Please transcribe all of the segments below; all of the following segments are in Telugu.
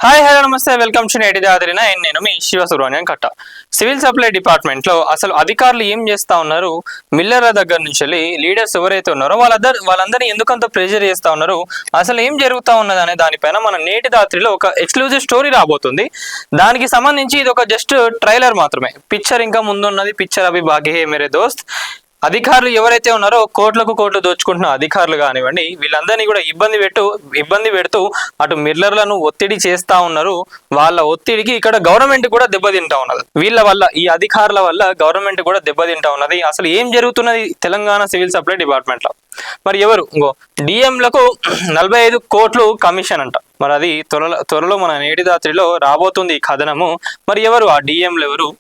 హాయ్ హలో నమస్తే వెల్కమ్ టు నేటి దాదరిన నేను మీ శివ సుబ్రహ్మణ్యం కట్ట. సివిల్ సప్లై డిపార్ట్మెంట్ లో అసలు అధికారులు ఏం చేస్తా ఉన్నారు, మిల్లర్ల దగ్గర నుంచి లీడర్స్ ఎవరైతే ఉన్నారో వాళ్ళందరినీ ఎందుకంత ప్రెజర్ చేస్తా ఉన్నారు, అసలు ఏం జరుగుతా ఉన్నది అనే దానిపైన మన నేటి దాత్రిలో ఒక ఎక్స్క్లూజివ్ స్టోరీ రాబోతుంది. దానికి సంబంధించి ఇది ఒక జస్ట్ ట్రైలర్ మాత్రమే. పిక్చర్ ఇంకా ముందున్నది. పిక్చర్ అభి బాకీ హే మేరే దోస్త్. అధికారులు ఎవరైతే ఉన్నారో కోట్లకు కోట్లు దోచుకుంటున్న అధికారులు కానివ్వండి, వీళ్ళందరినీ కూడా ఇబ్బంది పెడుతూ అటు మిల్లర్లను ఒత్తిడి చేస్తా ఉన్నారు. వాళ్ళ ఒత్తిడికి ఇక్కడ గవర్నమెంట్ కూడా దెబ్బతింటా ఉన్నది. వీళ్ళ వల్ల, ఈ అధికారుల వల్ల గవర్నమెంట్ కూడా దెబ్బతింటా ఉన్నది. అసలు ఏం జరుగుతున్నది తెలంగాణ సివిల్ సప్లై డిపార్ట్మెంట్ లో? మరి ఎవరు డిఎంలకు 45 కోట్లు కమిషన్ అంట. మరి అది త్వరలో మన నేటి దాత్రిలో రాబోతుంది ఈ కథనము. మరి ఎవరు ఆ డిఎంలు?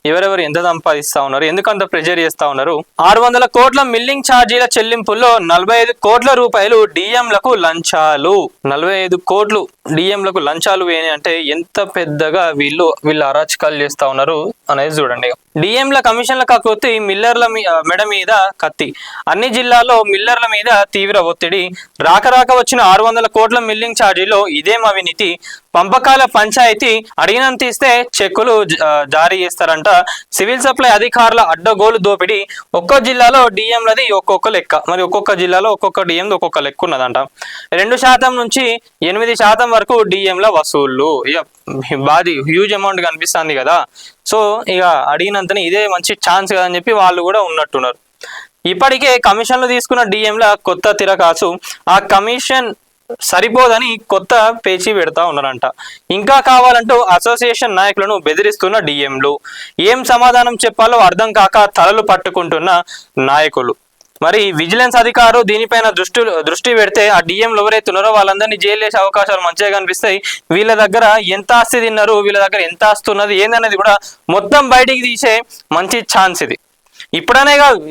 ఎవరెవరు ఎంత సంపాదిస్తా ఉన్నారు, ఎందుకంత ప్రెజర్ చేస్తా ఉన్నారు? 600 కోట్ల మిల్లింగ్ ఛార్జీల చెల్లింపుల్లో 45 కోట్ల రూపాయలు డిఎంలకు లంచాలు. 45 కోట్లు డిఎంలకు లంచాలు వేయని అంటే ఎంత పెద్దగా వీళ్ళు అరాచకాలు చేస్తా ఉన్నారు అనేది చూడండి. డిఎంల కమిషన్ల కాకపోతే మిల్లర్ల మెడ మీద కత్తి. అన్ని జిల్లాల్లో మిల్లర్ల మీద తీవ్ర ఒత్తిడి. రాక వచ్చిన 600 కోట్ల మిల్లింగ్ ఛార్జీలో ఇదేం అవినీతి? పంపకాల పంచాయతీ అడిగినంత ఇస్తే చెక్కులు జారీ చేస్తారంట. సివిల్ సప్లై అధికారుల అడ్డగోలు దోపిడీ. ఒక్కో జిల్లాలో డిఎంలది ఒక్కొక్క లెక్క. మరి ఒక్కొక్క జిల్లాలో ఒక్కొక్క డిఎం ఒక్కొక్క లెక్క ఉన్నదంట. 2% నుంచి 8% వరకు డిఎంల వసూళ్లు. ఇక బాది హ్యూజ్ అమౌంట్ కనిపిస్తుంది కదా. సో ఇక అడిగినంతనే ఇదే మంచి ఛాన్స్ కదా అని చెప్పి వాళ్ళు కూడా ఉన్నట్టున్నారు. ఇప్పటికే కమిషన్లు తీసుకున్న డిఎంల కొత్త తిరకాసు. ఆ కమిషన్ సరిపోదని కొత్త పేచీ పెడతా ఉన్నారంట. ఇంకా కావాలంటూ అసోసియేషన్ నాయకులను బెదిరిస్తున్న డిఎంలు. ఏం సమాధానం చెప్పాలో అర్థం కాక తలలు పట్టుకుంటున్న నాయకులు. మరి విజిలెన్స్ అధికారులు దీనిపైన దృష్టి పెడితే ఆ డిఎంలు ఎవరైతే ఉన్నారో వాళ్ళందరినీ జైలు వేసే అవకాశాలు మంచిగా కనిపిస్తాయి. వీళ్ళ దగ్గర ఎంత ఆస్తి తిన్నారు, వీళ్ళ దగ్గర ఎంత ఆస్తి ఉన్నది ఏందనేది కూడా మొత్తం బయటికి తీసే మంచి ఛాన్స్ ఇది. ఇప్పుడనే కాదు,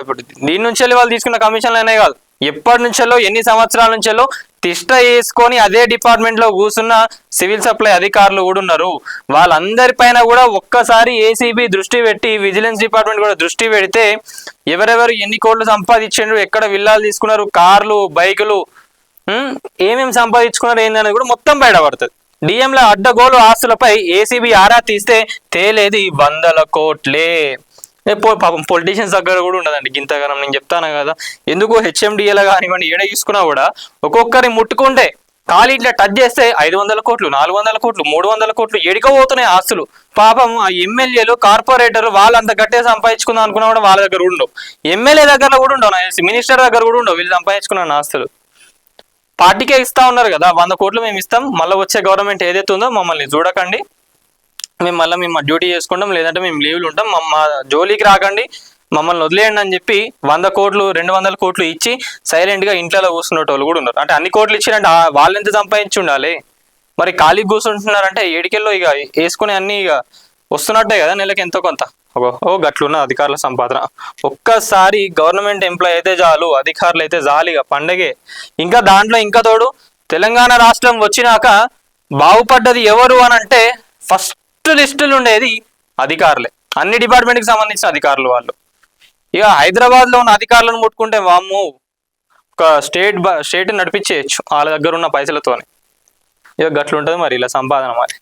ఇప్పుడు దీని నుంచి వాళ్ళు తీసుకున్న కమిషన్లు అనే కాదు, ఎప్పటి నుంచెల్లో, ఎన్ని సంవత్సరాల నుంచెల్లో తిష్ట వేసుకొని అదే డిపార్ట్మెంట్ లో కూర్చున్న సివిల్ సప్లై అధికారులు కూడా ఉన్నారు. వాళ్ళందరిపైన కూడా ఒక్కసారి ఏసీబీ దృష్టి పెట్టి, విజిలెన్స్ డిపార్ట్మెంట్ కూడా దృష్టి పెడితే ఎవరెవరు ఎన్ని కోట్లు సంపాదించారు, ఎక్కడ విల్లాలు తీసుకున్నారు, కార్లు, బైకులు, ఏమేమి సంపాదించుకున్నారు ఏందనేది కూడా మొత్తం బయటపడుతుంది. డిఎంల అడ్డగోలు ఆస్తులపై ఏసీబీ ఆరా తీస్తే తేలేది 100 కోట్లే. పాపం పొలిటీషియన్స్ దగ్గర కూడా ఉండదండి గింతగానం. నేను చెప్తాను కదా, ఎందుకు హెచ్ఎండిఏలో కానివ్వండి ఏడ చూసుకున్నా కూడా ఒక్కొక్కరిని ముట్టుకుంటే ఖాళీ ఇట్లా టచ్ చేస్తే 500 కోట్లు, 400 కోట్లు, 300 కోట్లు ఎడికో పోతున్నాయి ఆస్తులు. పాపం ఆ ఎమ్మెల్యేలు, కార్పొరేటర్ వాళ్ళంత గట్టిగా సంపాదించుకుందాం అనుకున్నా కూడా వాళ్ళ దగ్గర ఉండవు. ఎమ్మెల్యే దగ్గర కూడా ఉండవు, మినిస్టర్ దగ్గర కూడా ఉండవు వీళ్ళు సంపాదించుకున్న ఆస్తులు. పార్టీకే ఇస్తా ఉన్నారు కదా, 100 కోట్లు మేము ఇస్తాం, మళ్ళీ వచ్చే గవర్నమెంట్ ఏదైతే ఉందో మమ్మల్ని చూడకండి, మేము మా డ్యూటీ చేసుకుంటాం, లేదంటే మేము లీవ్లు ఉంటాం, మా జోలికి రాకండి, మమ్మల్ని వదిలేయండి అని చెప్పి 100 కోట్లు 200 కోట్లు ఇచ్చి సైలెంట్ గా ఇంట్లో కూర్చున్న వాళ్ళు కూడా ఉన్నారు. అంటే అన్ని కోట్లు ఇచ్చిరంటే వాళ్ళు ఎంత సంపాదించి ఉండాలి? మరి ఖాళీ కూర్చుంటున్నారంటే ఏడికెళ్ళో ఇక వేసుకుని అన్ని ఇక వస్తున్నట్టే కదా నెలకి ఎంతో కొంత. గట్లున్న అధికారుల సంపాదన. ఒక్కసారి గవర్నమెంట్ ఎంప్లాయ్ అయితే చాలు, అధికారులు అయితే జాలిగా పండగే. ఇంకా దాంట్లో ఇంకా తోడు తెలంగాణ రాష్ట్రం వచ్చినాక బాగుపడ్డది ఎవరు అని అంటే ఫస్ట్ లిస్టులు ఉండేది అధికారులే. అన్ని డిపార్ట్మెంట్కి సంబంధించిన అధికారులు వాళ్ళు. ఇక హైదరాబాద్ లో ఉన్న అధికారులను ముట్టుకుంటే వామ్మో, ఒక స్టేట్ నడిపించేయచ్చు వాళ్ళ దగ్గర ఉన్న పైసలతోనే. ఇక గట్లుంటది మరి ఇలా సంపాదన మరి.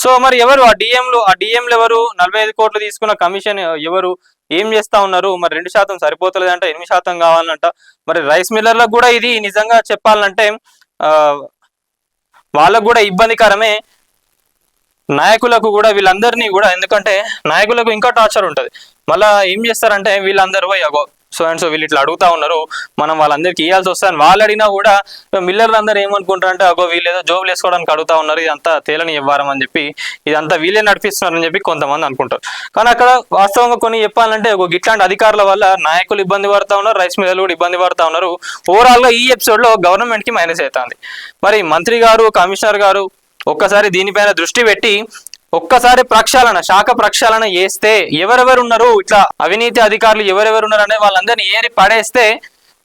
సో మరి ఎవరు ఆ డిఎంలు ఎవరు? 45 కోట్లు తీసుకున్న కమిషన్ ఎవరు? ఏం చేస్తా ఉన్నారు? మరి 2% సరిపోతలేదంట, 8% కావాలంట. మరి రైస్ మిల్లర్లకు కూడా ఇది నిజంగా చెప్పాలంటే వాళ్ళకు కూడా ఇబ్బందికరమే, నాయకులకు కూడా, వీళ్ళందరినీ కూడా. ఎందుకంటే నాయకులకు ఇంకా టార్చర్ ఉంటుంది. మళ్ళీ ఏం చేస్తారంటే వీళ్ళందరూ సో అండ్ సో వీళ్ళు ఇట్లా అడుగుతా ఉన్నారు, మనం వాళ్ళందరికీ ఇవ్వాల్సి వస్తాను. వాళ్ళు అడిగినా కూడా మిల్లర్లు అందరూ ఏమనుకుంటారంటే వీళ్ళు ఏదో జోబులు వేసుకోవడానికి అడుగుతా ఉన్నారు, ఇదంతా తేలని ఇవ్వారం అని చెప్పి, ఇదంతా వీళ్ళే నడిపిస్తున్నారని చెప్పి కొంతమంది అనుకుంటారు. కానీ అక్కడ వాస్తవంగా కొన్ని చెప్పాలంటే ఇట్లాంటి అధికారుల వల్ల నాయకులు ఇబ్బంది పడుతూ ఉన్నారు, రైస్ మిల్లర్లు కూడా ఇబ్బంది పడుతూ ఉన్నారు. ఓవరాల్ గా ఈ ఎపిసోడ్ లో గవర్నమెంట్ కి మైనస్ అవుతుంది. మరి మంత్రి గారు, కమిషనర్ గారు ఒక్కసారి దీనిపైన దృష్టి పెట్టి ఒక్కసారి శాఖ ప్రక్షాళన చేస్తే ఎవరెవరు ఉన్నారు, ఇట్లా అవినీతి అధికారులు ఎవరెవరు ఉన్నారు అనే వాళ్ళందరినీ ఏరి పడేస్తే,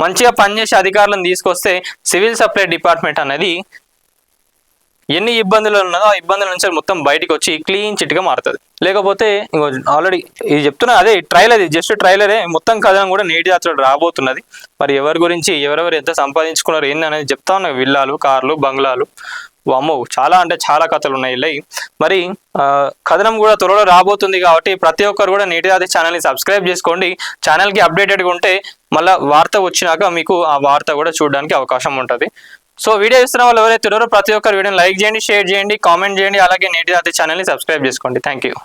మంచిగా పనిచేసే అధికారులను తీసుకొస్తే సివిల్ సప్లై డిపార్ట్మెంట్ అనేది ఎన్ని ఇబ్బందులు ఉన్నదో ఆ ఇబ్బందుల నుంచి మొత్తం బయటకు వచ్చి క్లీన్ చిట్ గా మారుతుంది. లేకపోతే ఆల్రెడీ ఇది చెప్తున్నా, అదే ట్రైలర్, జస్ట్ ట్రైలరే, మొత్తం కథనం కూడా నేటి దాత్ర రాబోతున్నది. మరి ఎవరి గురించి ఎవరెవరు ఎంత సంపాదించుకున్నారు ఏంది అనేది చెప్తా ఉన్నా. విల్లాలు, కార్లు, బంగ్లాలు వామ్మో చాలా అంటే చాలా కథలు ఉన్నాయి ఇలా. మరి కథనం కూడా త్వరలో రాబోతుంది కాబట్టి ప్రతి ఒక్కరు కూడా నేటి జాతి ఛానల్ని సబ్స్క్రైబ్ చేసుకోండి. ఛానల్కి అప్డేటెడ్గా ఉంటే మళ్ళీ వార్త వచ్చినాక మీకు ఆ వార్త కూడా చూడడానికి అవకాశం ఉంటుంది. సో వీడియో ఇస్తున్న వాళ్ళు ఎవరైతే ఉన్నారో ప్రతి ఒక్కరు వీడియోని లైక్ చేయండి, షేర్ చేయండి, కామెంట్ చేయండి. అలాగే నేటి జాతి ఛానల్ని సబ్స్క్రైబ్ చేసుకోండి. Thank you.